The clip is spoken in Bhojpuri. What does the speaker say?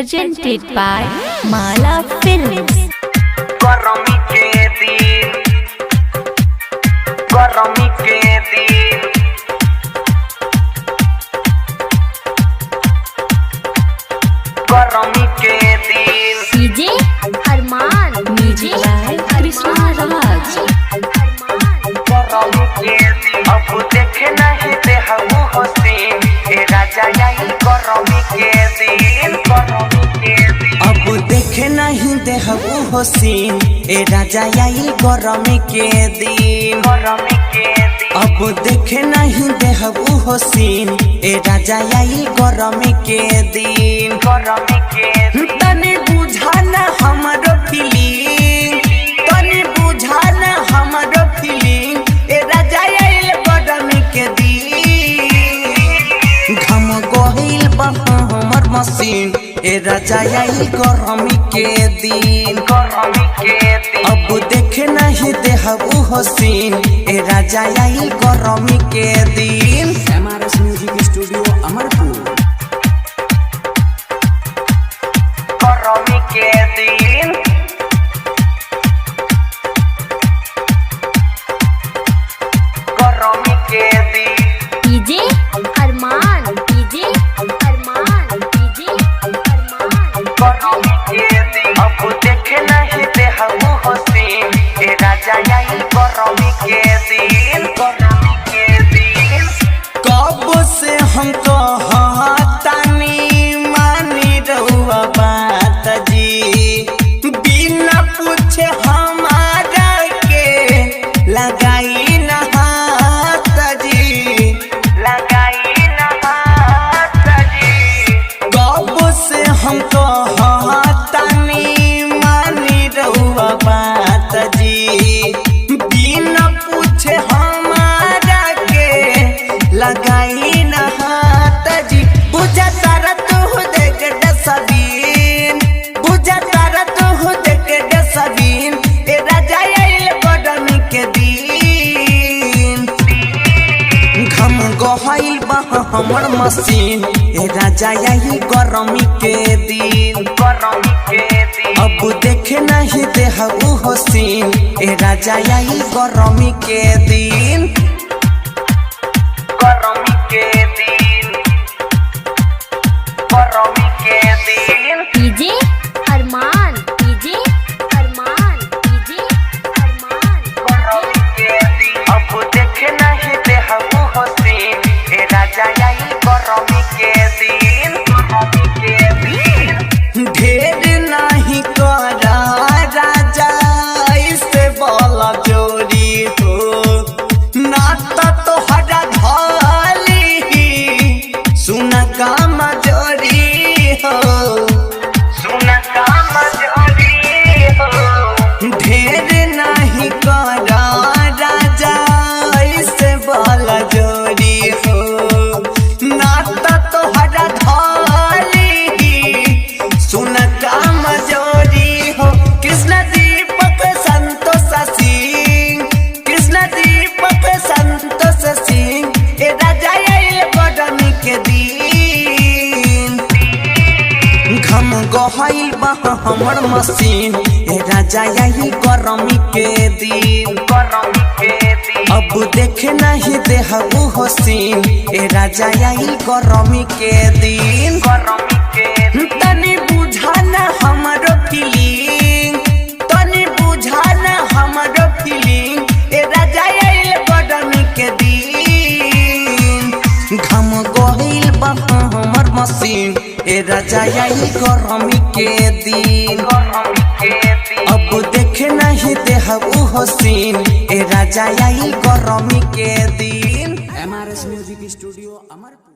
presented by Mala Films. गरमी के दिन गरमी के दिन गरमी के दिन DJ Arman music by Krishna Raj. गरमी के दिन अब देखे नहीं दे हबू हसीन ए राजा यही गरमी के दिन गरमी के दिन अब देखे नहीं दे हबू हसीन ए राजा यही गरमी के दिन गरमी के दिन अब देखे नहीं दे हबू हसीन ए राजा यही गरमी के दिन गरमी के दिन तनी बुझाना हमारो फीलिंग तनी बुझाना हमारो फीलिंग ए राजा यही गरमी के दिन घम गहिल बा हमर मशीन ए राजा यही गरमी के दिन गरमी के दिन अब देखे नहीं दे हबू हसीन ए राजा यही गरमी के दिन एमआरएस म्यूजिक स्टूडियो अमरपुर गरमी के दिन गरमी के दिन डीजे अरमान डीजे अरमान डीजे अरमान गरमी के दिन अब देखे नहीं दे हबू हसीन ए राजा यही गरमी के दिन गरमी के दिन कब से हम कहतानी मानी रहुआ बात जी बिना पूछे हमारा के लगाई ना हाथ जी लगाई ना हाथ जी कब से हम कहतानी मानी रहुआ बात जी बिना पूछे हमारा के लगाई ना हाथ जी बुझा तारा तू देख डसबीन बुझा तारा तू देख डसबीन ए राजा आइल गरमी के दिन घम गहिल बा हमर मशीन ए राजा यही गरमी के दिन गरमी के दिन अब देखे नहीं दे हबू हसीन ए राजा यही गरमी के दिन गरमी के दिन गरमी के दिन डीजे अरमान डीजे अरमान डीजे अरमान गरमी के दिन अब देखे नहीं दे हबू हसीन ए राजा यही गरमी के दिन गरमी के दिन ढेर नहीं करा राजा इससे बोला जोरी हो नाता तो हरा धाली सुन का मजोरी हो सुन का मजोरी हो ढेर नहीं करा राजा इससे बोला जोरी हो नाता तो हरा धाली सुन का मजोरी हो कृष्ण दीपक संतोष सिंह कृष्ण दीपक संतोष सिंह ए राजा आइल गरमी के दिन घम गहिल बा हमर मशीन ए राजा यही गरमी के दिन गरमी के दिन अब देखे नहीं दे हबू हसीन ए राजा यही गरमी के दिन गरमी के दिन तनी बुझाना हमारो फीलिंग तनी बुझाना हमारो फीलिंग ए राजा आइल गरमी के दिन घम गहिल बा हमर मशीन ए राजा यही गरमी के दिन गरमी के दिन अब देखे नहीं दे हबू हसीन ए राजा यही गरमी के दिन एमआरएस म्यूजिक स्टूडियो अमरपुर।